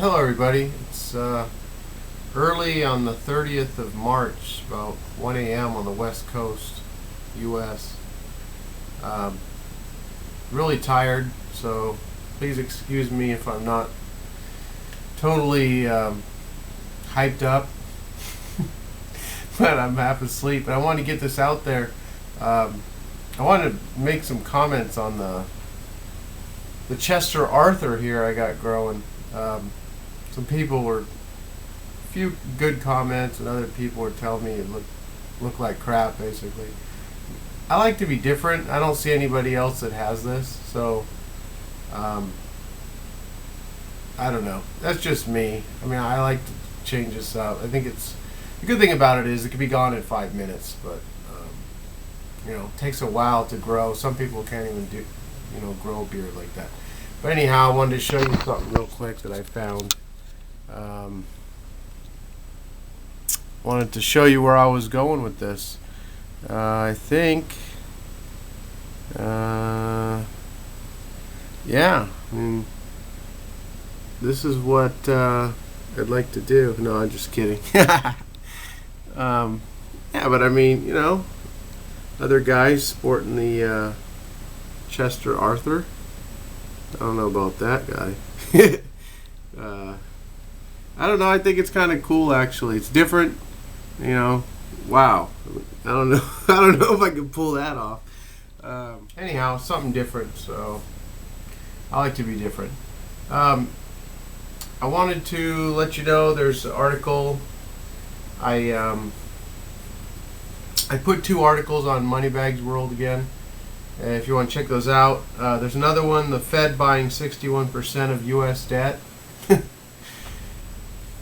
Hello everybody. It's early on the 30th of March, about 1 a.m. on the west coast, U.S. Really tired, so please excuse me if I'm not totally hyped up, but I'm half asleep. And I wanted to get this out there. I wanted to make some comments on the Chester Arthur here I got growing. Some people were, a few good comments, and other people were telling me it looked like crap, basically. I like to be different. I don't see anybody else that has this, so I don't know. That's just me. I mean, I like to change this up. I think it's the good thing about it is it can be gone in 5 minutes, but it takes a while to grow. Some people can't even grow a beard like that. But anyhow, I wanted to show you something real quick that I found. Wanted to show you where I was going with this. I think, yeah, I mean, this is what I'd like to do. No, I'm just kidding. Yeah, but I mean, other guys sporting the Chester Arthur. I don't know about that guy. I don't know. I think it's kind of cool, actually. It's different. Wow. I don't know. I don't know if I can pull that off. Anyhow, something different. So I like to be different. I wanted to let you know there's an article. I put 2 articles on Moneybags World again. If you want to check those out, there's another one, the Fed buying 61% of U.S. debt.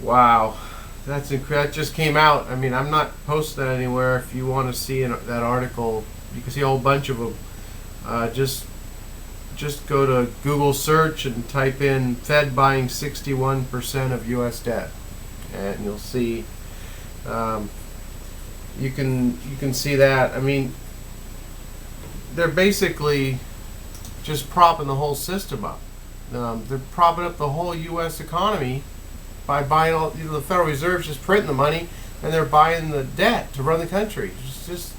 Wow, that just came out. I mean, I'm not posting that anywhere. If you want to see that article, you can see a whole bunch of them. Just go to Google search and type in Fed buying 61% of U.S. debt, and you'll see. You can see that. I mean, they're basically just propping the whole system up. They're propping up the whole U.S. economy by buying all. The Federal Reserve's just printing the money, and they're buying the debt to run the country. It's just,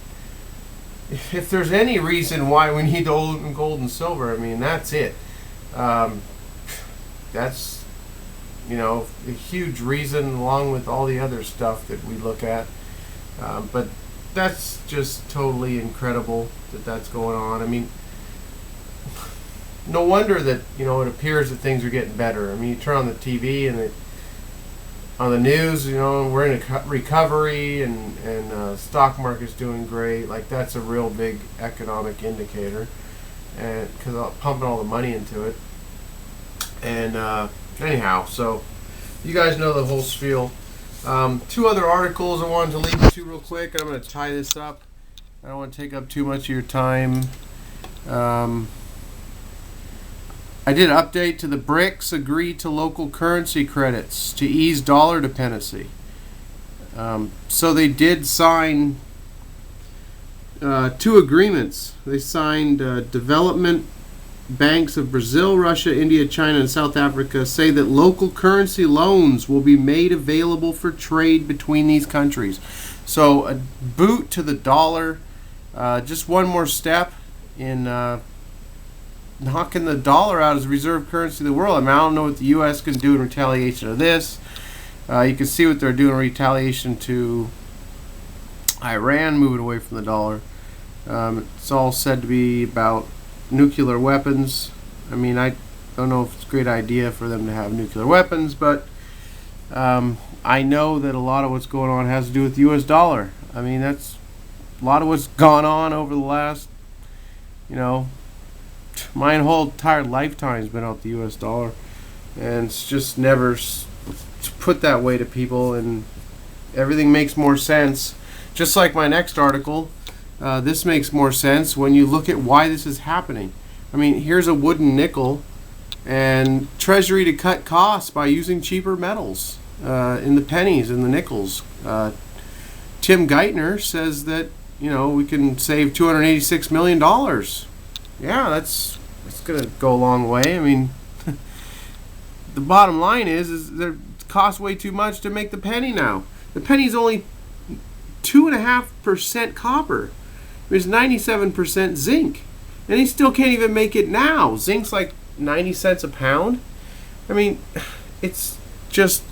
if there's any reason why we need gold and silver, I mean, that's it. That's a huge reason, along with all the other stuff that we look at. But that's just totally incredible that that's going on. I mean, no wonder that it appears that things are getting better. I mean, you turn on the TV and on the news, we're in a recovery and stock market's doing great. Like, that's a real big economic indicator, and because pumping all the money into it. And anyhow, so you guys know the whole spiel. 2 other articles I wanted to leave you to real quick. I'm going to tie this up. I don't want to take up too much of your time. I did an update to the BRICS agree to local currency credits to ease dollar dependency. So they did sign 2 agreements. They signed development banks of Brazil, Russia, India, China, and South Africa say that local currency loans will be made available for trade between these countries. So a boot to the dollar. Just one more step in knocking the dollar out as a reserve currency of the world. I mean, I don't know what the U.S. can do in retaliation of this. You can see what they're doing in retaliation to Iran moving away from the dollar. It's all said to be about nuclear weapons. I mean, I don't know if it's a great idea for them to have nuclear weapons, but I know that a lot of what's going on has to do with the U.S. dollar. I mean, that's a lot of what's gone on over the last, my whole entire lifetime's been out the U.S. dollar, and it's just never put that way to people, and everything makes more sense. Just like my next article, this makes more sense when you look at why this is happening. I mean, here's a wooden nickel, and Treasury to cut costs by using cheaper metals in the pennies and the nickels. Tim Geithner says that we can save $286 million. Yeah, that's going to go a long way. I mean, the bottom line is it costs way too much to make the penny now. The penny's only 2.5% copper. There's 97% zinc, and he still can't even make it now. Zinc's like 90 cents a pound. I mean, it's just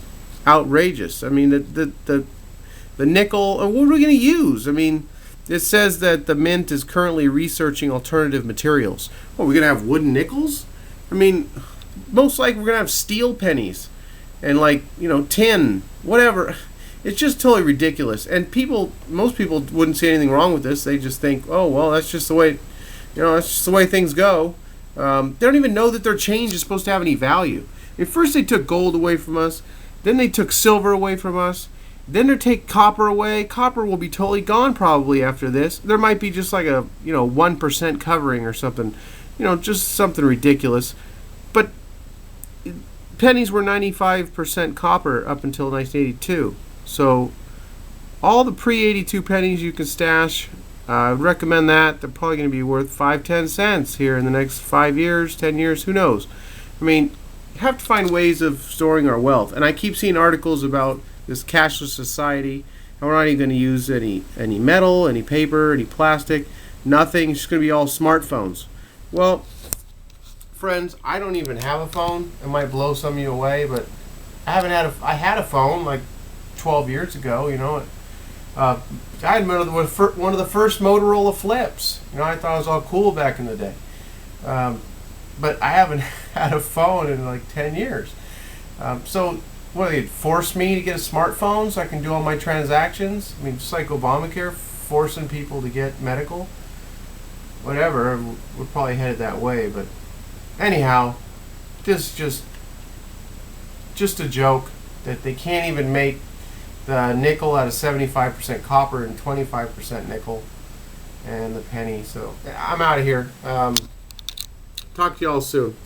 outrageous. I mean, the nickel. What are we going to use? I mean, it says that the mint is currently researching alternative materials. What, we're going to have wooden nickels? I mean, most likely we're going to have steel pennies and, like, tin, whatever. It's just totally ridiculous. And most people wouldn't see anything wrong with this. They just think, oh, well, that's just the way, that's just the way things go. They don't even know that their change is supposed to have any value. At first they took gold away from us. Then they took silver away from us. Then they take copper away. Copper will be totally gone probably after this. There might be just like a 1% covering or something, just something ridiculous. But pennies were 95% copper up until 1982. So all the pre-82 pennies you can stash, I would recommend that. They're probably going to be worth 5-10 cents here in the next 5 years, 10 years, who knows. I mean, you have to find ways of storing our wealth. And I keep seeing articles about this cashless society, and we're not even going to use any metal, any paper, any plastic, nothing. It's just going to be all smartphones. Well, friends, I don't even have a phone. It might blow some of you away, but I had a phone like 12 years ago. I had one of the first Motorola flips. I thought it was all cool back in the day. But I haven't had a phone in like 10 years. So what, they forced me to get a smartphone so I can do all my transactions? I mean, just like Obamacare, forcing people to get medical? Whatever, we're probably headed that way. But anyhow, this just a joke that they can't even make the nickel out of 75% copper and 25% nickel, and the penny. So I'm out of here. Talk to y'all soon.